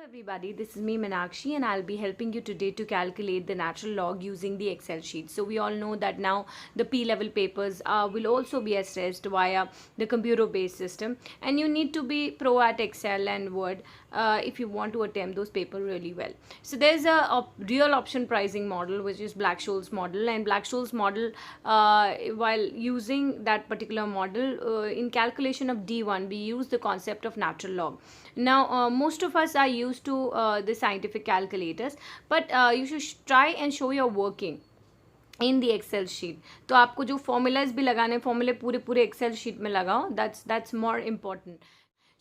everybody, this is me Meenakshi and I'll be helping you today to calculate the natural log using the Excel sheet. So we all know that now the P-level papers will also be assessed via the computer based system, and you need to be pro at Excel and Word if you want to attempt those papers really well. So there's a real option pricing model, which is Black-Scholes model, and Black-Scholes model, while using that particular model in calculation of D1, we use the concept of natural log. Now most of us are used to the scientific calculators, but you should try and show your working in the Excel sheet. तो आपको जो formulas भी लगाने, फॉर्मूले पूरे Excel sheet में लगाओ. That's more important.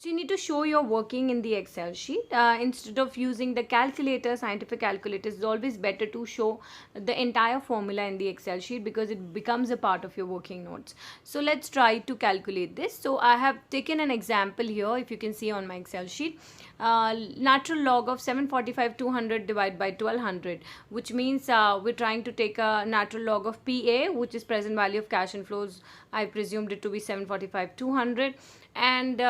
So you need to show your working in the Excel sheet. Instead of using the calculator, scientific calculators, it's always better to show the entire formula in the Excel sheet because it becomes a part of your working notes. So let's try to calculate this. So I have taken an example here, if you can see on my Excel sheet. Natural log of 745 200 divided by 1200, which means we're trying to take a natural log of PA, which is present value of cash inflows. I presumed it to be 745 200, and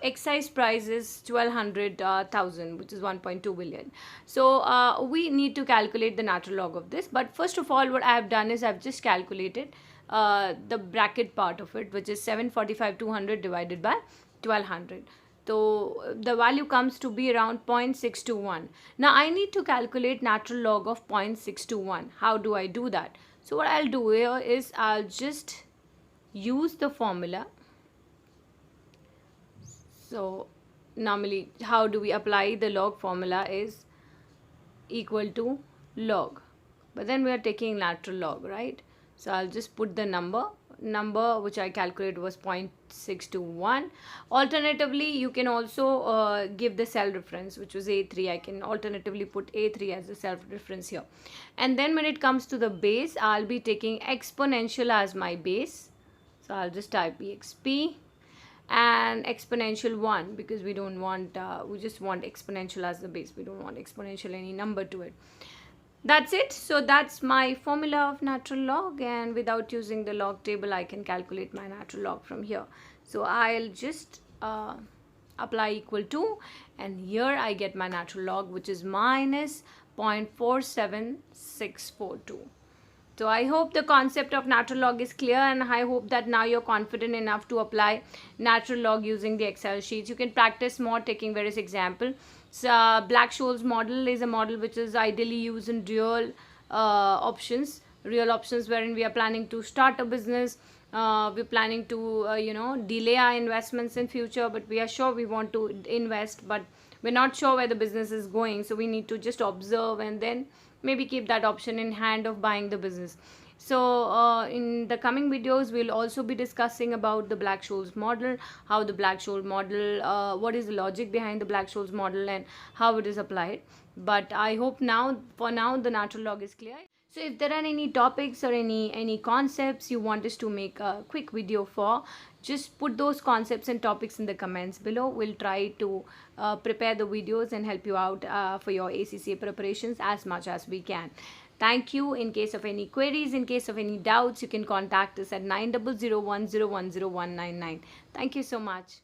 excise price is 1200,000, which is 1.2 billion. So we need to calculate the natural log of this. But first of all, what I have done is I've just calculated the bracket part of it, which is 745 200 divided by 1200. So the value comes to be around 0.621. Now I need to calculate natural log of 0.621. How do I do that? So what I'll do here is I'll just use the formula. So normally how do we apply the log formula is equal to log, but then we are taking natural log, right? So I'll just put the number which I calculated was 0.621. Alternatively, you can also give the cell reference, which was A3. I can alternatively put A3 as the cell reference here. And then when it comes to the base, I'll be taking exponential as my base. So I'll just type EXP and exponential 1, because we don't want, we just want exponential as the base. We don't want exponential any number to it. That's it. So that's my formula of natural log, and without using the log table I can calculate my natural log from here. So I'll just apply equal to, and here I get my natural log, which is minus 0.47642. So I hope the concept of natural log is clear, and I hope that now you're confident enough to apply natural log using the Excel sheets. You can practice more taking various examples. So Black-Scholes model is a model which is ideally used in real options wherein we are planning to start a business. We're planning to delay our investments in future, but we are sure we want to invest, but we're not sure where the business is going, so we need to just observe and then maybe keep that option in hand of buying the business. So in the coming videos, we'll also be discussing about the Black-Scholes model, how the Black-Scholes model, what is the logic behind the Black-Scholes model and how it is applied. But I hope for now, the natural log is clear. So if there are any topics or any concepts you want us to make a quick video for, just put those concepts and topics in the comments below. We'll try to prepare the videos and help you out for your ACCA preparations as much as we can. Thank you. In case of any queries, in case of any doubts, you can contact us at 9001010199. Thank you so much.